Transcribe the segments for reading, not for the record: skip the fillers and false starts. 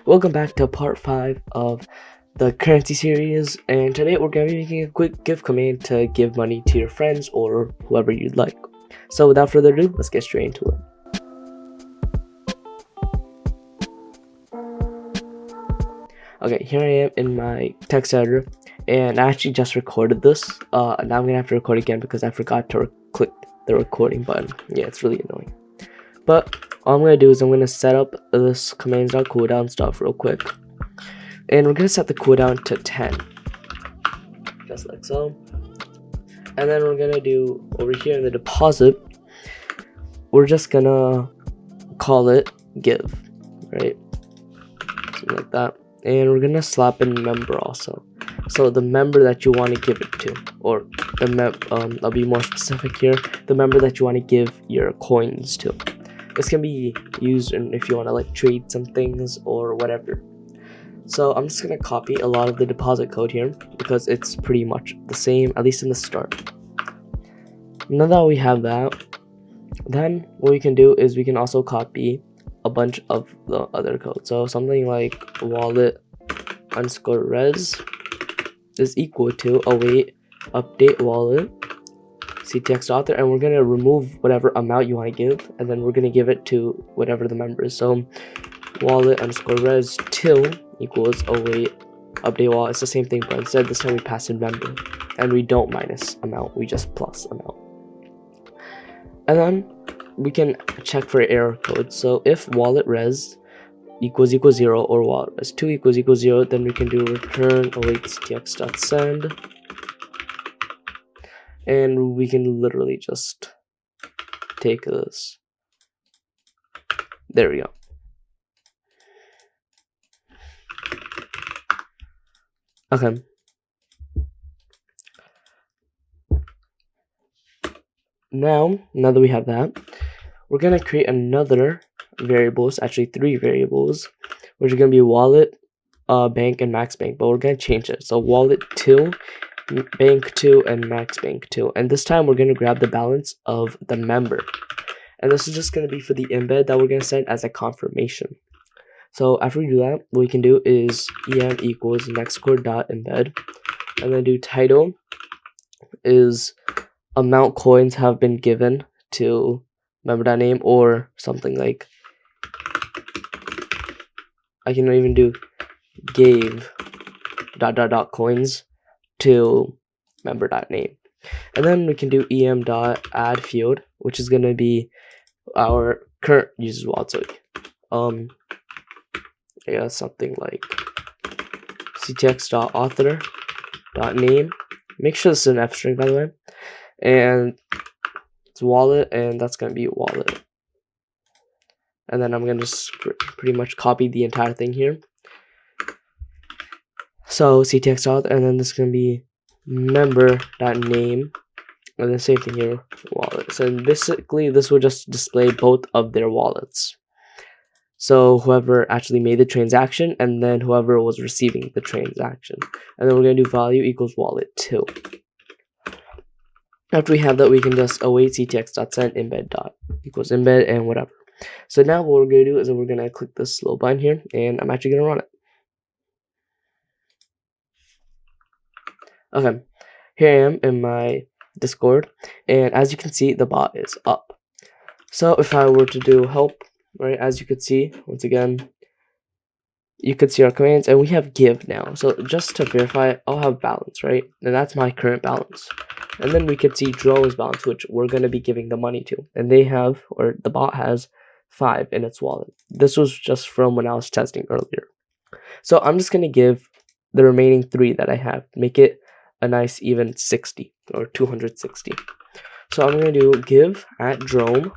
Welcome back to part 5 of the currency series, and today we're going to be making a quick give command to give money to your friends or whoever you'd like. So without further ado, let's get straight into it. Okay, here I am in my text editor, and I actually just recorded this. Now I'm going to have to record again because I forgot to click the recording button. Yeah, it's really annoying. But all I'm going to do is I'm going to set up this commands.cooldown stuff real quick. And we're going to set the cooldown to 10. Just like so. And then we're going to do over here in the deposit, we're just going to call it give. Right? Something like that. And we're going to slap in member also. So the member that you want to give it to. Or the I'll be more specific here. The member that you want to give your coins to. This can be used if you want to like trade some things or whatever. So I'm just gonna copy a lot of the deposit code here because it's pretty much the same, at least in the start. Now that we have that, then what we can do is we can also copy a bunch of the other code. So something like wallet underscore res is equal to await update wallet ctx author, and we're gonna remove whatever amount you want to give, and then we're gonna give it to whatever the member is. So wallet underscore res till equals await update wallet. It's the same thing, but instead this time we pass in member, and we don't minus amount, we just plus amount. And then we can check for error code. So if wallet res equals 0 or wallet res 2 equals 0, then we can do return await ctx.send. And we can literally just take this. There we go. Okay. Now that we have that, we're gonna create another variables, actually 3 variables, which are gonna be wallet, bank, and max bank. But we're gonna change it. So wallet till bank 2 and max bank 2, and this time we're going to grab the balance of the member, and this is just going to be for the embed that we're going to send as a confirmation. So after we do that, what we can do is em equals nextcore.embed, and then do title is amount coins have been given to member.name, or something like, I can even do gave ... coins to member.name. And then we can do em.add field, which is going to be our current user's wallet. So yeah, something like ctx.author.name. Make sure this is an f string, by the way, and it's wallet, and that's going to be wallet. And then I'm going to just pretty much copy the entire thing here. So ctx.author, and then this is going to be member.name, and the same thing here, wallet. So basically this will just display both of their wallets, so whoever actually made the transaction and then whoever was receiving the transaction. And then we're going to do value equals wallet 2. After we have that, we can just await ctx.send embed dot equals embed and whatever. So now what we're going to do is we're going to click this slow button here, and I'm actually going to run it. Okay, here I am in my Discord, and as you can see, the bot is up. So if I were to do help, right, as you could see, once again, you could see our commands, and we have give now. So just to verify, I'll have balance, right, and that's my current balance. And then we could see Drone's balance, which we're going to be giving the money to, and they have, or the bot has, 5 in its wallet. This was just from when I was testing earlier. So I'm just going to give the remaining 3 that I have, make it a nice even 60 or 260. So I'm going to do give at drone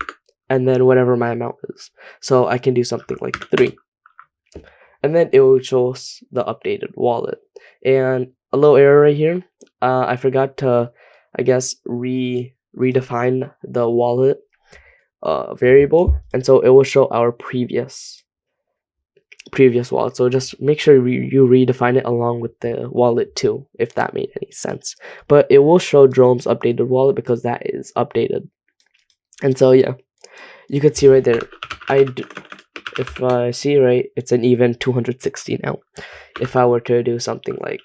and then whatever my amount is. So I can do something like 3, and then it will show us the updated wallet. And a little error right here, I forgot to, I guess, redefine the wallet variable, and so it will show our previous wallet. So just make sure you redefine it along with the wallet too, if that made any sense. But it will show Drone's updated wallet because that is updated. And so yeah, you could see right there, if I see right, it's an even 260 now. If I were to do something like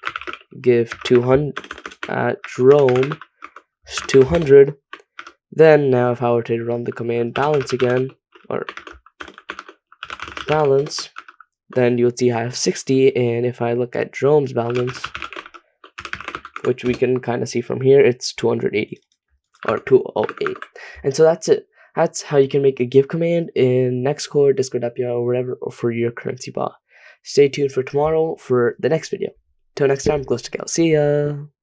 give 200 at Rome 200, then now if I were to run the command balance again, or balance, then you'll see I have 60, and if I look at Jerome's balance, which we can kind of see from here, it's 280 or 208. And so that's it. That's how you can make a give command in Nextcore, Discord.py, or wherever, or for your currency bot. Stay tuned for tomorrow for the next video. Till next time, close to Cal. See ya!